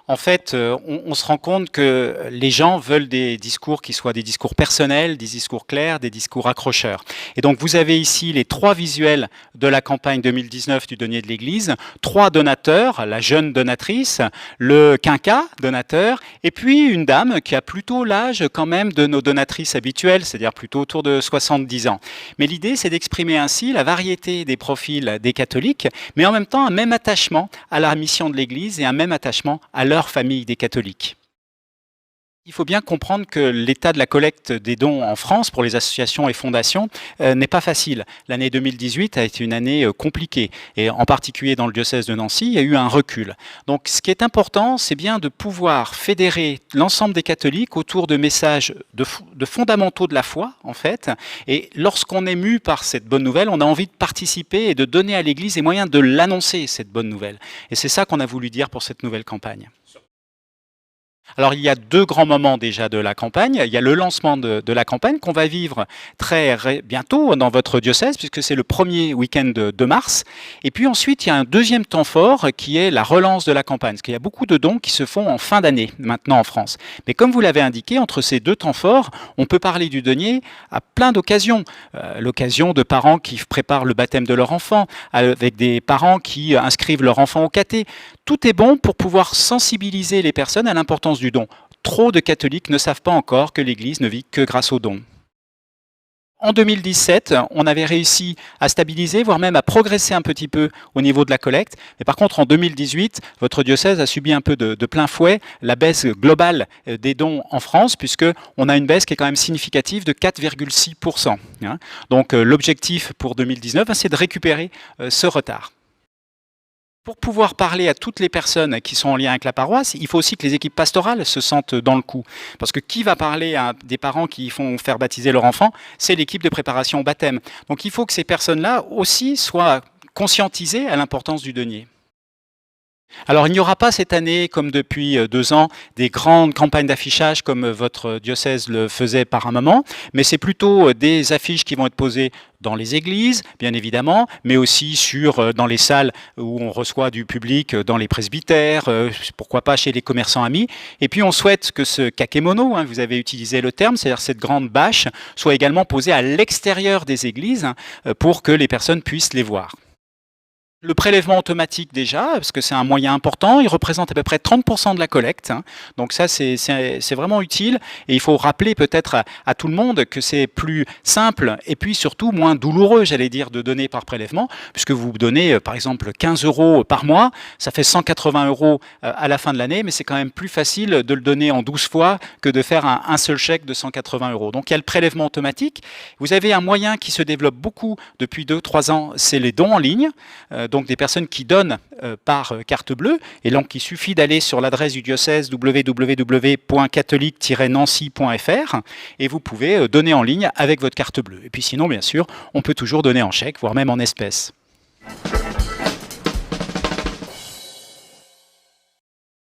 En fait, on se rend compte que les gens veulent des discours qui soient des discours personnels, des discours clairs, des discours accrocheurs. Et donc, vous avez ici les 3 visuels de la campagne 2019 du denier de l'Église, 3 donateurs, la jeune donatrice, le quinquat donateur, et puis une dame qui a plutôt l'âge quand même de nos donatrices habituelles, c'est-à-dire plutôt autour de 70 ans. Mais l'idée, c'est d'exprimer ainsi la variété des profils des catholiques, mais en même temps un même attachement à la mission de l'Église et un même attachement à leur famille des catholiques. Il faut bien comprendre que l'état de la collecte des dons en France pour les associations et fondations n'est pas facile. L'année 2018 a été une année compliquée et en particulier dans le diocèse de Nancy, il y a eu un recul. Donc ce qui est important, c'est bien de pouvoir fédérer l'ensemble des catholiques autour de messages de fondamentaux de la foi en fait. Et lorsqu'on est mu par cette bonne nouvelle, on a envie de participer et de donner à l'Église les moyens de l'annoncer cette bonne nouvelle. Et c'est ça qu'on a voulu dire pour cette nouvelle campagne. Alors il y a 2 grands moments déjà de la campagne. Il y a le lancement de la campagne qu'on va vivre très bientôt dans votre diocèse puisque c'est le premier week-end de mars. Et puis ensuite il y a un deuxième temps fort qui est la relance de la campagne. Parce qu'il y a beaucoup de dons qui se font en fin d'année maintenant en France. Mais comme vous l'avez indiqué, entre ces 2 temps forts, on peut parler du denier à plein d'occasions. L'occasion de parents qui préparent le baptême de leur enfant, avec des parents qui inscrivent leur enfant au caté. Tout est bon pour pouvoir sensibiliser les personnes à l'importance du don. Trop de catholiques ne savent pas encore que l'Église ne vit que grâce au don. En 2017, on avait réussi à stabiliser, voire même à progresser un petit peu au niveau de la collecte. Mais par contre, en 2018, votre diocèse a subi un peu de plein fouet la baisse globale des dons en France, puisqu'on a une baisse qui est quand même significative de 4,6%. Donc l'objectif pour 2019, c'est de récupérer ce retard. Pour pouvoir parler à toutes les personnes qui sont en lien avec la paroisse, il faut aussi que les équipes pastorales se sentent dans le coup. Parce que qui va parler à des parents qui font faire baptiser leur enfant? C'est l'équipe de préparation au baptême. Donc il faut que ces personnes-là aussi soient conscientisées à l'importance du denier. Alors il n'y aura pas cette année, comme depuis 2 ans, des grandes campagnes d'affichage comme votre diocèse le faisait par un moment, mais c'est plutôt des affiches qui vont être posées dans les églises, bien évidemment, mais aussi dans les salles où on reçoit du public, dans les presbytères, pourquoi pas chez les commerçants amis. Et puis on souhaite que ce kakémono, vous avez utilisé le terme, c'est-à-dire cette grande bâche, soit également posée à l'extérieur des églises pour que les personnes puissent les voir. Le prélèvement automatique déjà, parce que c'est un moyen important, il représente à peu près 30% de la collecte. Donc ça, c'est vraiment utile. Et il faut rappeler peut-être à tout le monde que c'est plus simple et puis surtout moins douloureux, j'allais dire, de donner par prélèvement, puisque vous donnez par exemple 15 € par mois, ça fait 180 € à la fin de l'année, mais c'est quand même plus facile de le donner en 12 fois que de faire un seul chèque de 180 €. Donc il y a le prélèvement automatique. Vous avez un moyen qui se développe beaucoup depuis 2-3 ans, c'est les dons en ligne. Donc des personnes qui donnent par carte bleue, et donc il suffit d'aller sur l'adresse du diocèse www.catholique-nancy.fr et vous pouvez donner en ligne avec votre carte bleue. Et puis sinon, bien sûr, on peut toujours donner en chèque, voire même en espèces.